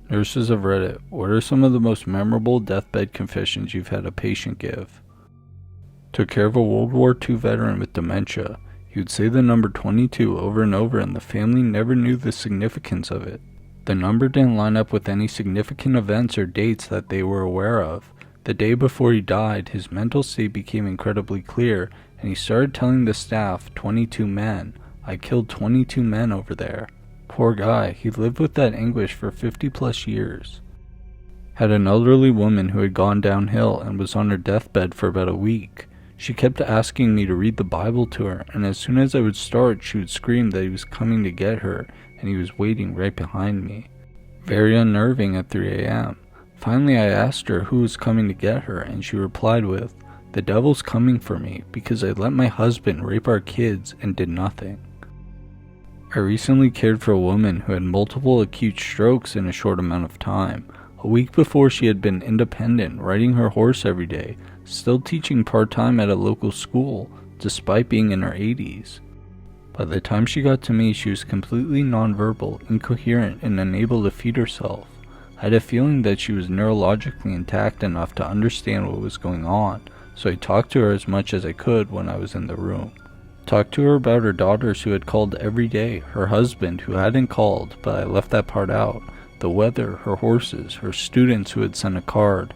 Nurses of Reddit, what are some of the most memorable deathbed confessions you've had a patient give? Took care of a World War II veteran with dementia. He would say the number 22 over and over and the family never knew the significance of it. The number didn't line up with any significant events or dates that they were aware of. The day before he died, his mental state became incredibly clear, and he started telling the staff, 22 men. I killed 22 men over there. Poor guy, he lived with that anguish for 50 plus years. Had an elderly woman who had gone downhill and was on her deathbed for about a week. She kept asking me to read the Bible to her, and as soon as I would start, she would scream that he was coming to get her, and he was waiting right behind me. Very unnerving at 3 a.m. Finally, I asked her who was coming to get her, and she replied with, "The devil's coming for me because I let my husband rape our kids and did nothing." I recently cared for a woman who had multiple acute strokes in a short amount of time. A week before, she had been independent, riding her horse every day, still teaching part-time at a local school, despite being in her 80s. By the time she got to me, she was completely nonverbal, incoherent, and unable to feed herself. I had a feeling that she was neurologically intact enough to understand what was going on, so I talked to her as much as I could when I was in the room. Talked to her about her daughters who had called every day, her husband who hadn't called, but I left that part out, the weather, her horses, her students who had sent a card.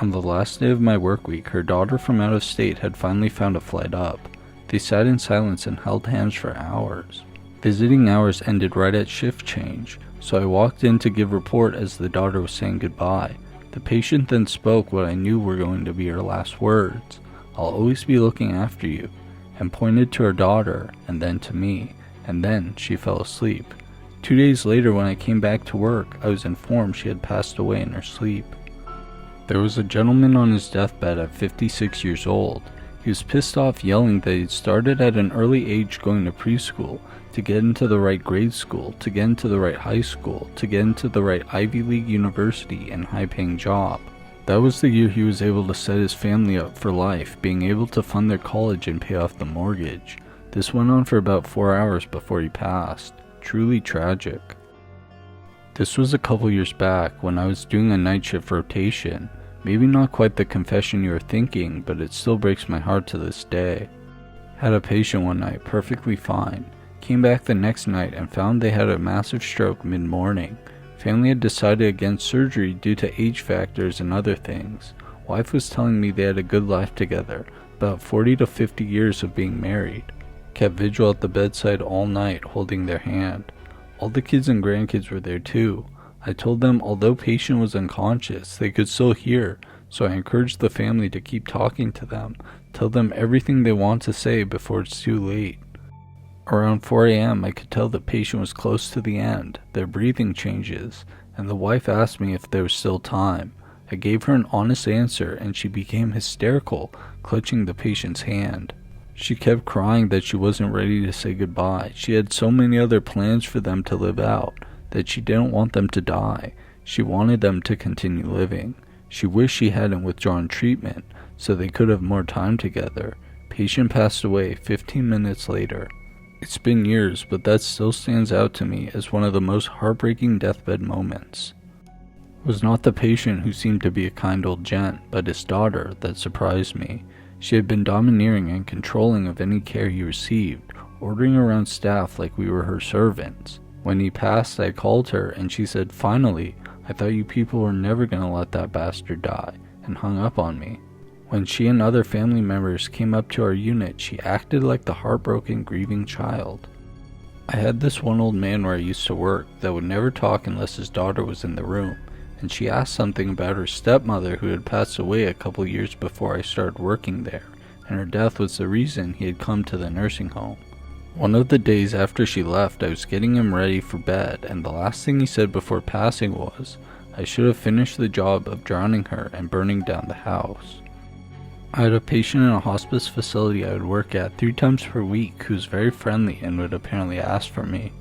On the last day of my work week, her daughter from out of state had finally found a flight up. They sat in silence and held hands for hours. Visiting hours ended right at shift change, so I walked in to give report as the daughter was saying goodbye. The patient then spoke what I knew were going to be her last words. "I'll always be looking after you," and pointed to her daughter, and then to me, and then she fell asleep. 2 days later, when I came back to work, I was informed she had passed away in her sleep. There was a gentleman on his deathbed at 56 years old. He was pissed off, yelling that he'd started at an early age going to preschool, to get into the right grade school, to get into the right high school, to get into the right Ivy League university and high-paying job. That was the year he was able to set his family up for life, being able to fund their college and pay off the mortgage. This went on for about 4 hours before he passed. Truly tragic. This was a couple years back when I was doing a night shift rotation. Maybe not quite the confession you are thinking, but it still breaks my heart to this day. Had a patient one night, perfectly fine. Came back the next night and found they had a massive stroke mid-morning. Family had decided against surgery due to age factors and other things. Wife was telling me they had a good life together, about 40 to 50 years of being married. Kept vigil at the bedside all night, holding their hand. All the kids and grandkids were there too. I told them although patient was unconscious, they could still hear, so I encouraged the family to keep talking to them, tell them everything they want to say before it's too late. Around 4 a.m. I could tell the patient was close to the end, their breathing changes, and the wife asked me if there was still time. I gave her an honest answer and she became hysterical, clutching the patient's hand. She kept crying that she wasn't ready to say goodbye. She had so many other plans for them to live out, that she didn't want them to die. She wanted them to continue living. She wished she hadn't withdrawn treatment, so they could have more time together. Patient passed away 15 minutes later. It's been years, but that still stands out to me as one of the most heartbreaking deathbed moments. It was not the patient who seemed to be a kind old gent, but his daughter that surprised me. She had been domineering and controlling of any care he received, ordering around staff like we were her servants. When he passed, I called her and she said, "Finally, I thought you people were never going to let that bastard die," and hung up on me. When she and other family members came up to our unit, she acted like the heartbroken, grieving child. I had this one old man where I used to work that would never talk unless his daughter was in the room, and she asked something about her stepmother who had passed away a couple years before I started working there, and her death was the reason he had come to the nursing home. One of the days after she left, I was getting him ready for bed, and the last thing he said before passing was, I should have finished the job of drowning her and burning down the house. I had a patient in a hospice facility I would work at 3 times per week who was very friendly and would apparently ask for me.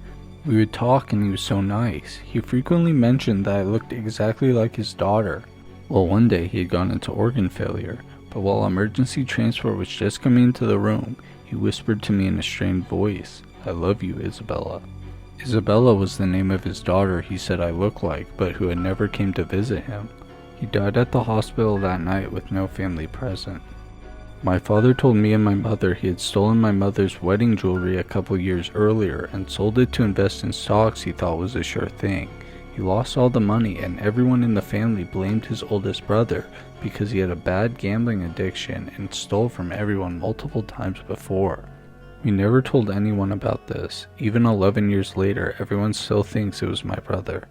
We would talk and he was so nice. He frequently mentioned that I looked exactly like his daughter. Well, one day he had gone into organ failure, but while emergency transport was just coming into the room, he whispered to me in a strained voice, "I love you, Isabella." Isabella was the name of his daughter he said I looked like, but who had never came to visit him. He died at the hospital that night with no family present. My father told me and my mother he had stolen my mother's wedding jewelry a couple years earlier and sold it to invest in stocks he thought was a sure thing. He lost all the money, and everyone in the family blamed his oldest brother because he had a bad gambling addiction and stole from everyone multiple times before. We never told anyone about this. Even 11 years later, everyone still thinks it was my brother.